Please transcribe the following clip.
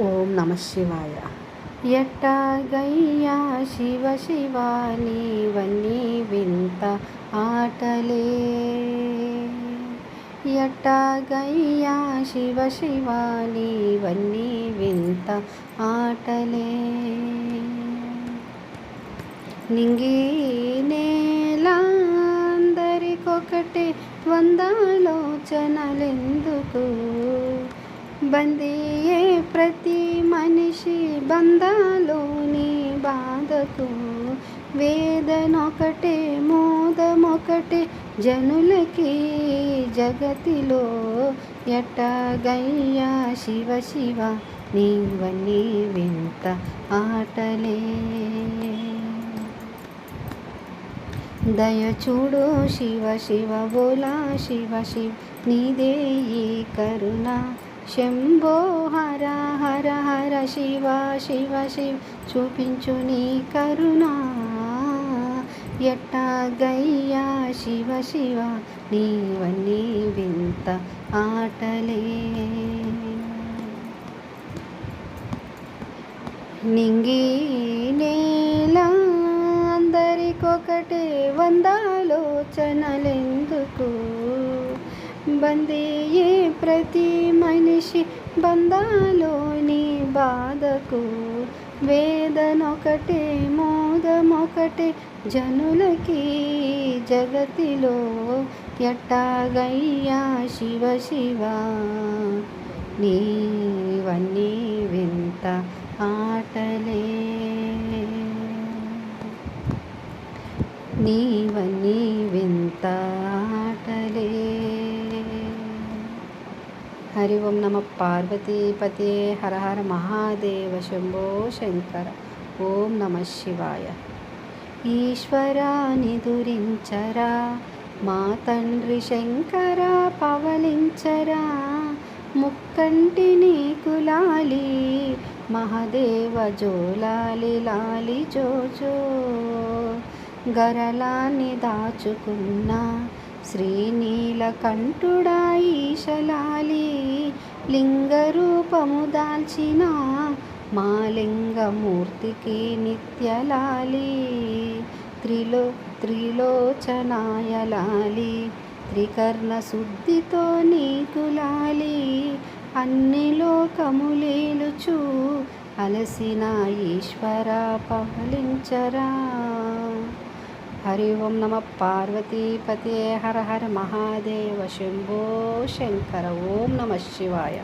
ఓం నమ శివాయ. ఎట్టాగయ్యా శివ శివ నీవన్నీ వింత ఆటలే, ఎట్టాగయ్యా శివ శివ నీవన్నీ వింత ఆటలే. నింగి నేల అందరికొకటే వందాలోచనలెందుకు, బందీయే ప్రతి మనిషి బంధాలోని బాధకు, వేదనొకటే మోదమొకటే జనులకి జగతిలో, ఎట్టాగయ్యా శివ శివ నీవన్నీ వింత ఆటలే. దయచూడు శివ శివ బోలా శివ శివ నీదే ఈ కరుణ, శంభో హర హర హర శివ శివ శివ చూపించు నీ కరుణ, ఎట్టాగయ్యా శివ శివ నీవన్నీ వింత ఆటలే. నింగి నేల అందరికొకటే వందాలోచనలెందుకు, బందీయే ప్రతి మనిషి బంధాలోని బాధకు, వేదనొకటే మోదమొకటే జనులకి జగతిలో, ఎట్టాగయ్యా శివ శివ నీవన్నీ వింత ఆటలే, నీవన్నీ వింత ఆటలే. హరి ఓం నమ పార్వతీపతే హర హర మహాదేవ శంభో శంకర. ఓం నమ శివాయ. ఈశ్వరాని దురించరా మా తండ్రి శంకర పవలించరా, ముక్కంటి నీకు లాలి మహదేవ జోలాలి లాలి జోజో, గరలాన్ని దాచుకున్న శ్రీనీలకంఠుడా ఈశలాలి, లింగరూపము దాల్చిన మా లింగమూర్తికి నిత్యలాలి, త్రిలోచనాయ లాలి త్రికర్ణ శుద్ధితో నీకు లాలి, అన్ని లోకములేలుచు అలసిన ఈశ్వర పవలించరా. హరి ఓం నమ పార్వతీపతే హర హర మహాదేవ శంభో శంకర. ఓం నమ శివాయ.